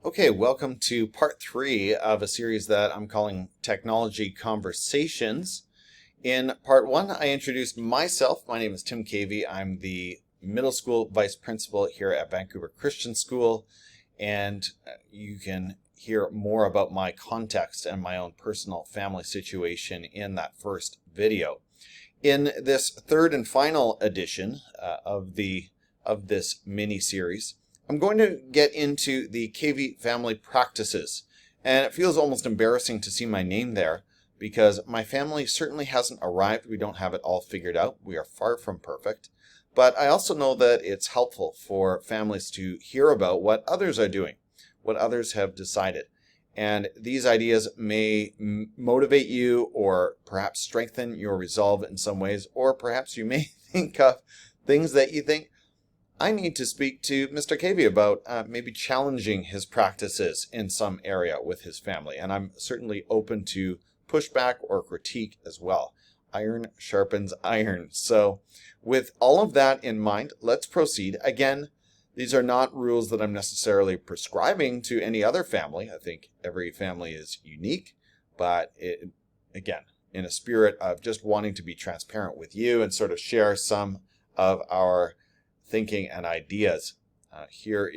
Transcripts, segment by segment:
Okay, welcome to part 3 of a series that I'm calling Technology Conversations. In part 1, I introduced myself. My name is Tim Cavey. I'm the middle school vice principal here at Vancouver Christian School, and you can hear more about my context and my own personal family situation in that first video. In this third and final edition of this mini-series, I'm going to get into the Cavey family practices, and it feels almost embarrassing to see my name there because my family certainly hasn't arrived. We don't have it all figured out. We are far from perfect, but I also know that it's helpful for families to hear about what others are doing, what others have decided, and these ideas may motivate you or perhaps strengthen your resolve in some ways, or perhaps you may think of things that you think, I need to speak to Mr. Cavey about maybe challenging his practices in some area with his family. And I'm certainly open to pushback or critique as well. Iron sharpens iron. So with all of that in mind, let's proceed. Again, these are not rules that I'm necessarily prescribing to any other family. I think every family is unique, but again, in a spirit of just wanting to be transparent with you and sort of share some of our thinking and ideas. Here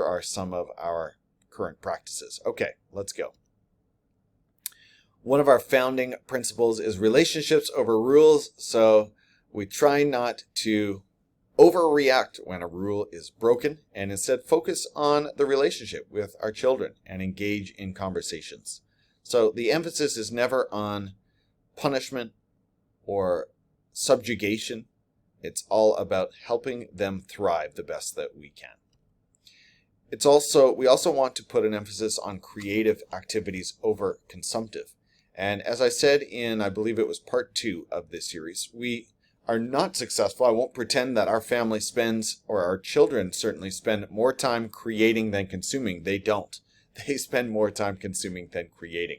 are some of our current practices. Okay, let's go. One of our founding principles is relationships over rules. So we try not to overreact when a rule is broken and instead focus on the relationship with our children and engage in conversations. So the emphasis is never on punishment or subjugation. It's all about helping them thrive the best that we can. We also want to put an emphasis on creative activities over consumptive. And as I said in, I believe it was part 2 of this series, we are not successful. I won't pretend that our family spends, or our children certainly spend more time creating than consuming. They don't. They spend more time consuming than creating.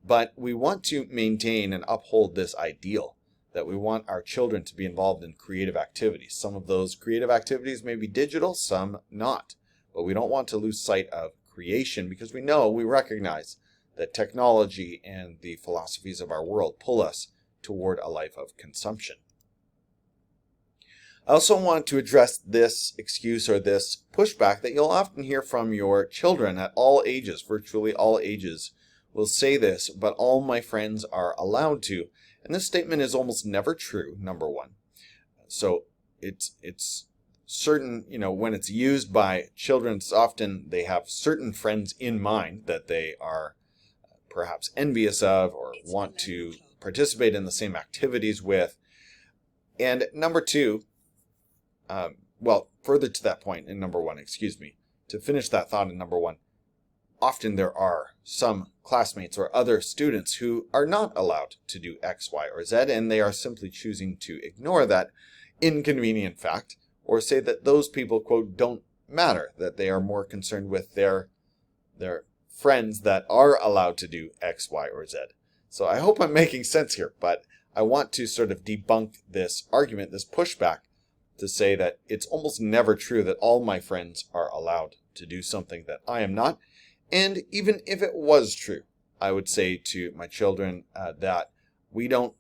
But we want to maintain and uphold this ideal that we want our children to be involved in creative activities. Some of those creative activities may be digital, some not. But we don't want to lose sight of creation because we recognize that technology and the philosophies of our world pull us toward a life of consumption. I also want to address this excuse or this pushback that you'll often hear from your children at all ages. Virtually all ages will say this, but all my friends are allowed to. And this statement is almost never true, number one. So it's certain, when it's used by children, it's often they have certain friends in mind that they are perhaps envious of or want to participate in the same activities with. And number two, further to that point in number one, to finish that thought in number one, often there are some classmates or other students who are not allowed to do X, Y, or Z, and they are simply choosing to ignore that inconvenient fact or say that those people, quote, don't matter, that they are more concerned with their friends that are allowed to do X, Y, or Z. So I hope I'm making sense here, but I want to sort of debunk this argument, this pushback, to say that it's almost never true that all my friends are allowed to do something that I am not. And even if it was true, I would say to my children that we don't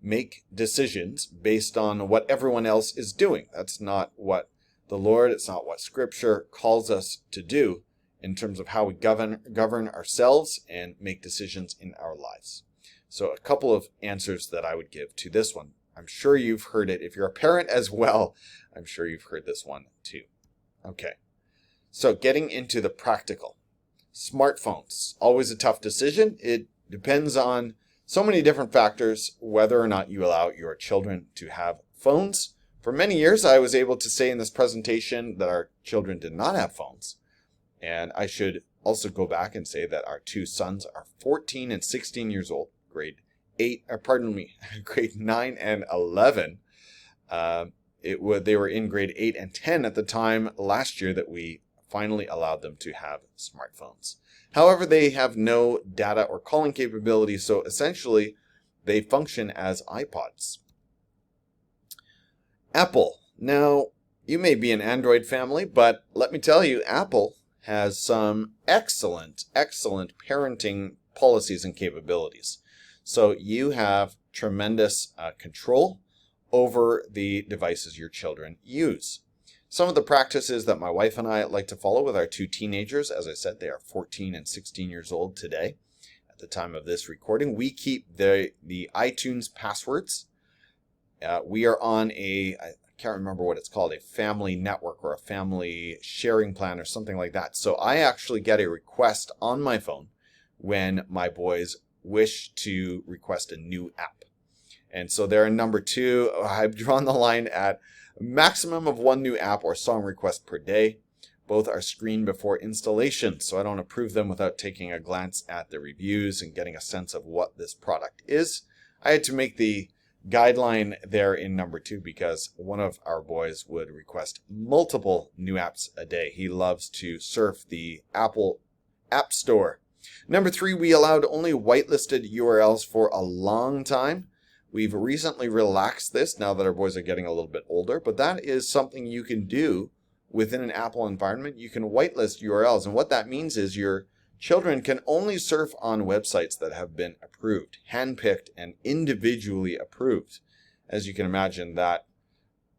make decisions based on what everyone else is doing. That's not what the Lord, it's not what Scripture calls us to do in terms of how we govern ourselves and make decisions in our lives. So a couple of answers that I would give to this one. I'm sure you've heard it. If you're a parent as well, I'm sure you've heard this one too. Okay, so getting into the practical. Smartphones, always a tough decision. It depends on so many different factors whether or not you allow your children to have phones. For many years, I was able to say in this presentation that our children did not have phones. And I should also go back and say that our two sons are 14 and 16 years old, grade 9 and 11. They were in grade 8 and 10 at the time last year that we finally allowed them to have smartphones. However, they have no data or calling capability, so essentially they function as iPods. Apple. Now, you may be an Android family, but let me tell you, Apple has some excellent parenting policies and capabilities. So you have tremendous control over the devices your children use. Some of the practices that my wife and I like to follow with our two teenagers, as I said, they are 14 and 16 years old today at the time of this recording. We keep the iTunes passwords. We are on I can't remember what it's called, a family network or a family sharing plan or something like that. So I actually get a request on my phone when my boys wish to request a new app. And so they're in number 2. I've drawn the line at a maximum of 1 new app or song request per day. Both are screened before installation, so I don't approve them without taking a glance at the reviews and getting a sense of what this product is. I had to make the guideline there in number 2 because one of our boys would request multiple new apps a day. He loves to surf the Apple App Store. Number 3, we allowed only whitelisted URLs for a long time. We've recently relaxed this now that our boys are getting a little bit older, but that is something you can do within an Apple environment. You can whitelist URLs, and what that means is your children can only surf on websites that have been approved, handpicked, and individually approved. As you can imagine, that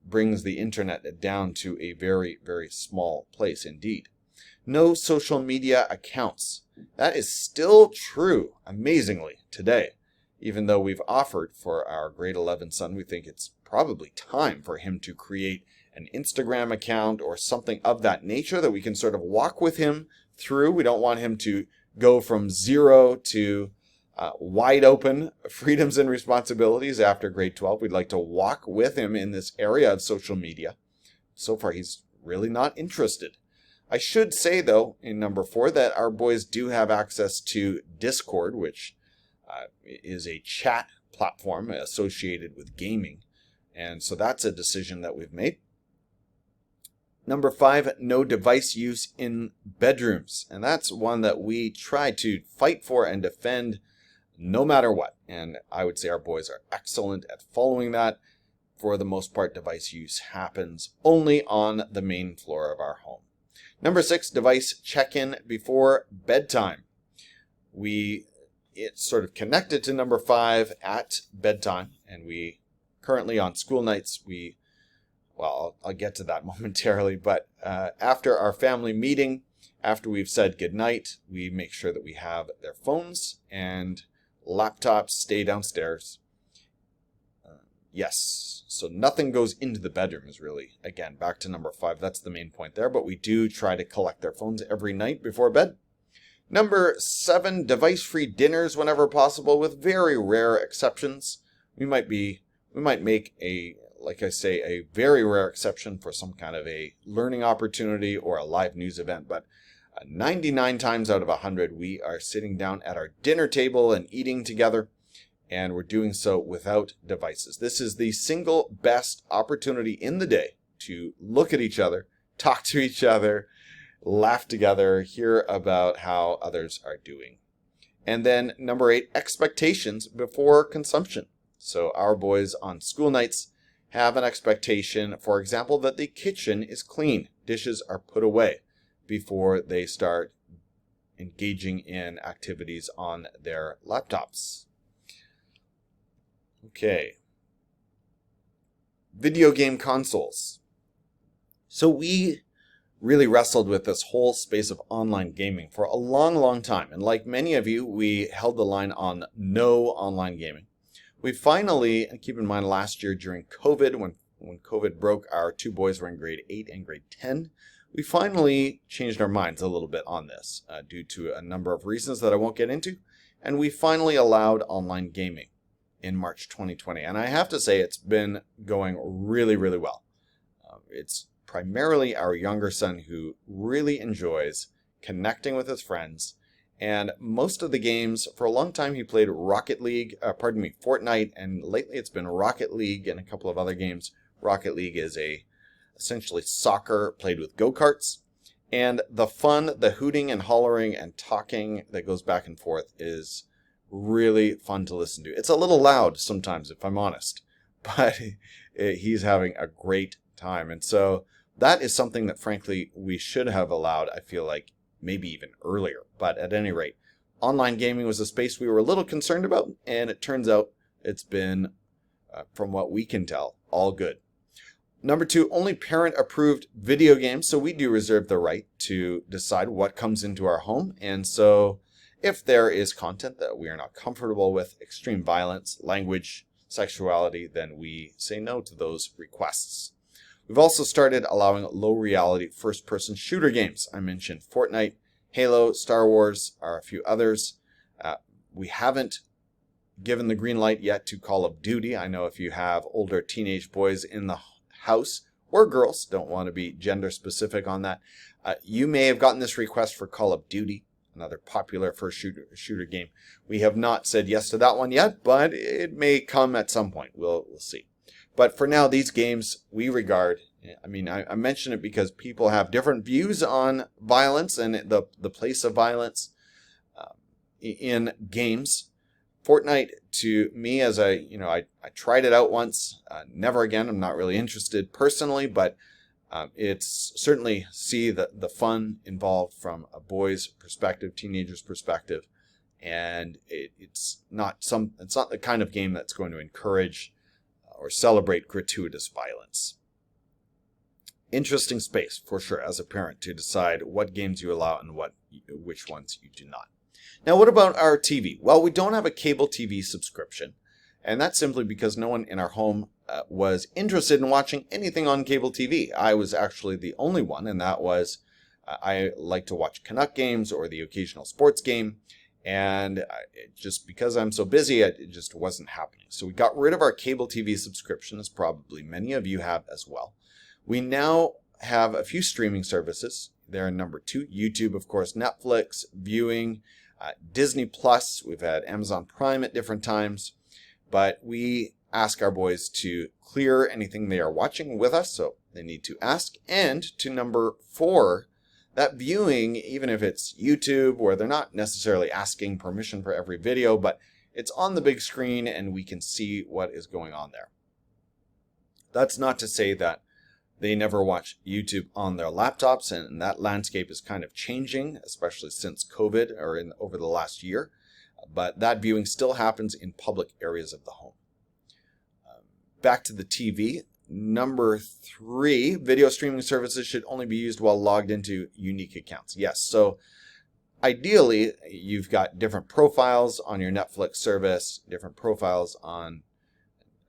brings the internet down to a very, very small place indeed. No social media accounts. That is still true, amazingly, today. Even though we've offered for our grade 11 son, we think it's probably time for him to create an Instagram account or something of that nature that we can sort of walk with him through. We don't want him to go from 0 to wide open freedoms and responsibilities after grade 12. We'd like to walk with him in this area of social media. So far, he's really not interested. I should say, though, in number 4, that our boys do have access to Discord, which is a chat platform associated with gaming. And so that's a decision that we've made. Number 5, no device use in bedrooms. And that's one that we try to fight for and defend no matter what. And I would say our boys are excellent at following that. For the most part, device use happens only on the main floor of our home. Number 6, device check-in before bedtime. It's sort of connected to number 5 at bedtime, and we currently on school nights, I'll get to that momentarily, but after our family meeting, after we've said goodnight, we make sure that we have their phones and laptops stay downstairs. Yes, so nothing goes into the bedroom is really, again, back to number 5. That's the main point there, but we do try to collect their phones every night before bed. Number 7, device-free dinners whenever possible, with very rare exceptions. We might make a very rare exception for some kind of a learning opportunity or a live news event, but 99 times out of 100, we are sitting down at our dinner table and eating together, and we're doing so without devices. This is the single best opportunity in the day to look at each other, talk to each other, laugh together, hear about how others are doing. And then number 8, expectations before consumption. So our boys on school nights have an expectation, for example, that the kitchen is clean. Dishes are put away before they start engaging in activities on their laptops. Okay. Video game consoles. So we really wrestled with this whole space of online gaming for a long time. And like many of you, we held the line on no online gaming. We finally, and keep in mind last year during COVID, when COVID broke, our 2 boys were in grade 8 and grade 10. We finally changed our minds a little bit on this due to a number of reasons that I won't get into. And we finally allowed online gaming in March 2020. And I have to say it's been going really, really well. It's primarily our younger son who really enjoys connecting with his friends. And most of the games, for a long time he played Fortnite, and lately it's been Rocket League and a couple of other games. Rocket League is essentially soccer played with go-karts. And the fun, the hooting and hollering and talking that goes back and forth is really fun to listen to. It's a little loud sometimes, if I'm honest, but he's having a great time. And so That is something that, frankly, we should have allowed, I feel like, maybe even earlier. But at any rate, online gaming was a space we were a little concerned about, and it turns out it's been, from what we can tell, all good. Number 2, only parent-approved video games, so we do reserve the right to decide what comes into our home, and so if there is content that we are not comfortable with, extreme violence, language, sexuality, then we say no to those requests. We've also started allowing low-reality first-person shooter games. I mentioned Fortnite, Halo, Star Wars, are a few others. We haven't given the green light yet to Call of Duty. I know if you have older teenage boys in the house, or girls, don't want to be gender specific on that, you may have gotten this request for Call of Duty, another popular first shooter game. We have not said yes to that one yet, but it may come at some point. We'll see. But for now, these games we regard, I mention it because people have different views on violence and the place of violence in games. Fortnite, to me, as I tried it out once, never again. I'm not really interested personally, but it's certainly see the fun involved from a boy's perspective, teenager's perspective, and it's not the kind of game that's going to encourage or celebrate gratuitous violence. Interesting space for sure as a parent to decide what games you allow and which ones you do not. Now, what about our TV? Well, we don't have a cable TV subscription, and that's simply because no one in our home was interested in watching anything on cable TV. I was actually the only one, and that was I like to watch Canuck games or the occasional sports game, and just because I'm so busy, it just wasn't happening. So we got rid of our cable TV subscription, as probably many of you have as well. We now have a few streaming services. They're number 2, YouTube, of course, Netflix, viewing, Disney Plus. We've had Amazon Prime at different times, but we ask our boys to clear anything they are watching with us, so they need to ask. And to number 4, that viewing, even if it's YouTube, where they're not necessarily asking permission for every video, but it's on the big screen and we can see what is going on there. That's not to say that they never watch YouTube on their laptops, and that landscape is kind of changing, especially since COVID or over the last year. But that viewing still happens in public areas of the home. Back to the TV. Number 3, video streaming services should only be used while logged into unique accounts. Yes, so ideally, you've got different profiles on your Netflix service, different profiles on,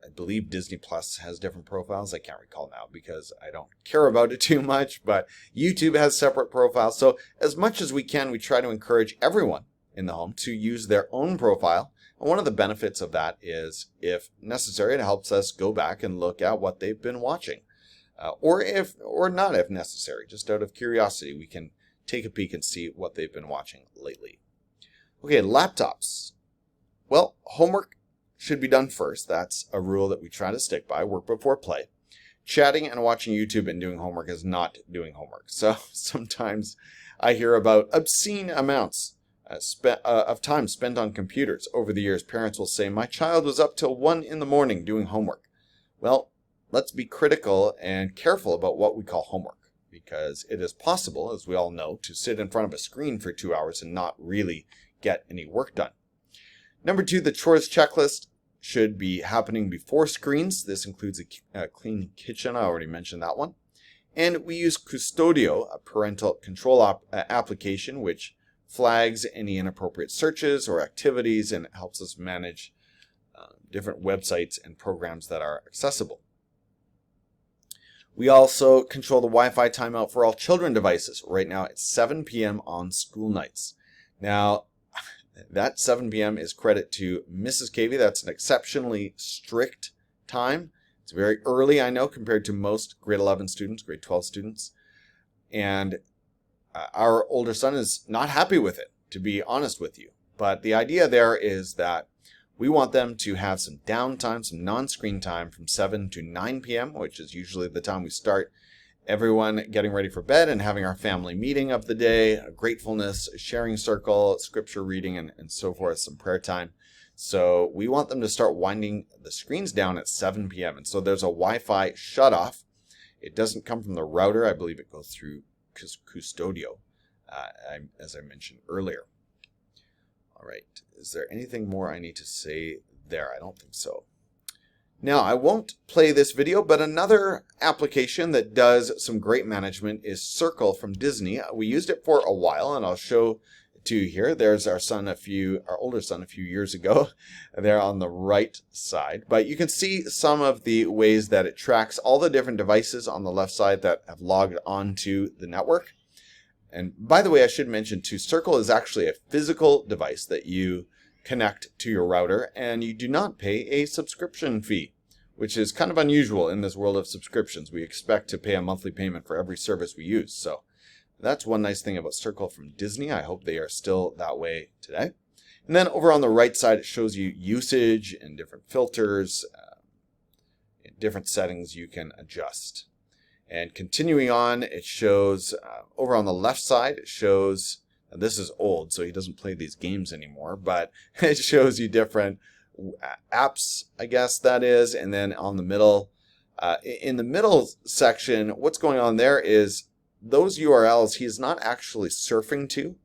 I believe Disney Plus has different profiles. I can't recall now because I don't care about it too much, but YouTube has separate profiles. So as much as we can, we try to encourage everyone in the home to use their own profile. And one of the benefits of that is, if necessary, it helps us go back and look at what they've been watching. Or not if necessary, just out of curiosity, we can take a peek and see what they've been watching lately. Okay, laptops. Well, homework should be done first. That's a rule that we try to stick by, work before play. Chatting and watching YouTube and doing homework is not doing homework. So sometimes I hear about obscene amounts of time spent on computers. Over the years, parents will say, my child was up till 1 a.m. doing homework. Well, let's be critical and careful about what we call homework, because it is possible, as we all know, to sit in front of a screen for 2 hours and not really get any work done. Number 2, the chores checklist should be happening before screens. This includes a clean kitchen. I already mentioned that one. And we use Custodio, a parental control application, which flags any inappropriate searches or activities and helps us manage different websites and programs that are accessible. We also control the Wi-Fi timeout for all children devices. Right now it's 7 p.m. on school nights. Now, that 7 p.m. is credit to Mrs. Cavey. That's an exceptionally strict time. It's very early, I know, compared to most grade 11 students, grade 12 students. And our older son is not happy with it, to be honest with you. But the idea there is that we want them to have some downtime, some non-screen time from 7 to 9 p.m., which is usually the time we start everyone getting ready for bed and having our family meeting of the day, a gratefulness, a sharing circle, scripture reading, and so forth, some prayer time. So we want them to start winding the screens down at 7 p.m. And so there's a Wi-Fi shut off. It doesn't come from the router. I believe it goes through Custodio, as I mentioned earlier. All right, is there anything more I need to say there? I don't think so. Now, I won't play this video, but another application that does some great management is Circle from Disney. We used it for a while, and I'll show it to you here. There's our older son a few years ago, there on the right side. But you can see some of the ways that it tracks all the different devices on the left side that have logged onto the network. And by the way, I should mention too, Circle is actually a physical device that you connect to your router, and you do not pay a subscription fee, which is kind of unusual in this world of subscriptions. We expect to pay a monthly payment for every service we use. So that's one nice thing about Circle from Disney. I hope they are still that way today. And then over on the right side, it shows you usage and different filters, different settings you can adjust. And continuing on, it shows, over on the left side, it shows, and this is old, so he doesn't play these games anymore, but it shows you different apps, I guess that is. And then on the middle, in the middle section, what's going on there is those URLs he is not actually surfing to.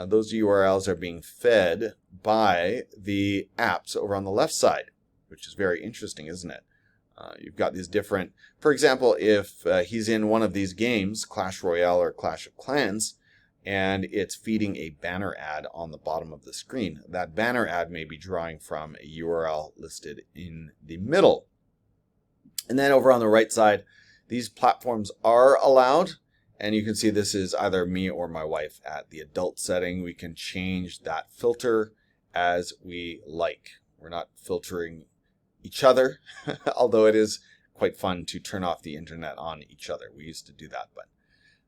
Those URLs are being fed by the apps over on the left side, which is very interesting, isn't it? You've got these different, for example, if he's in one of these games, Clash Royale or Clash of Clans, and it's feeding a banner ad on the bottom of the screen, that banner ad may be drawing from a URL listed in the middle. And then over on the right side, these platforms are allowed, and you can see this is either me or my wife at the adult setting. We can change that filter as we like. We're not filtering each other, although it is quite fun to turn off the internet on each other. We used to do that, but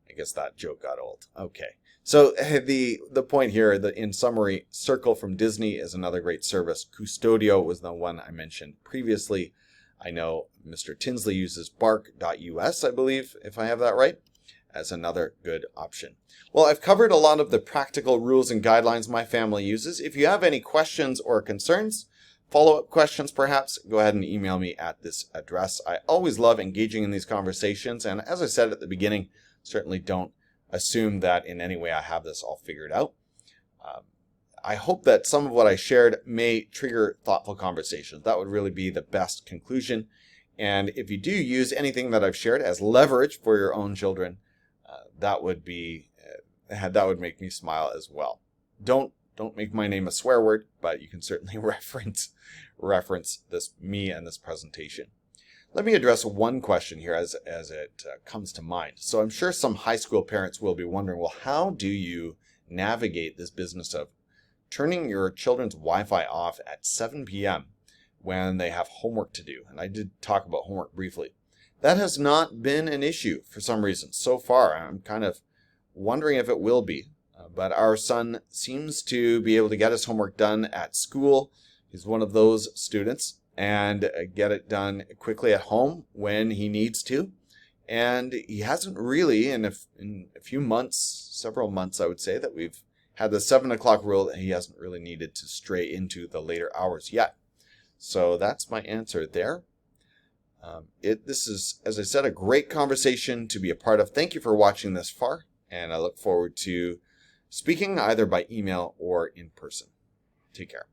I guess that joke got old. Okay, so the point here, in summary, Circle from Disney is another great service. Custodio was the one I mentioned previously. I know Mr. Tinsley uses bark.us, I believe, if I have that right, as another good option. Well, I've covered a lot of the practical rules and guidelines my family uses. If you have any questions or concerns, follow-up questions perhaps, go ahead and email me at this address. I always love engaging in these conversations, and as I said at the beginning, certainly don't assume that in any way I have this all figured out. I hope that some of what I shared may trigger thoughtful conversations. That would really be the best conclusion. And if you do use anything that I've shared as leverage for your own children, that would make me smile as well. Don't make my name a swear word, but you can certainly reference this me and this presentation. Let me address one question here as it comes to mind. So I'm sure some high school parents will be wondering, well, how do you navigate this business of turning your children's Wi-Fi off at 7 p.m. when they have homework to do? And I did talk about homework briefly. That has not been an issue for some reason so far. I'm kind of wondering if it will be. But our son seems to be able to get his homework done at school. He's one of those students, and get it done quickly at home when he needs to. And he hasn't really, in a few months, several months I would say, that we've had the 7 o'clock rule, he hasn't really needed to stray into the later hours yet. So that's my answer there. This is, as I said, a great conversation to be a part of. Thank you for watching this far, and I look forward to speaking either by email or in person. Take care.